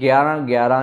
11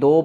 2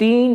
3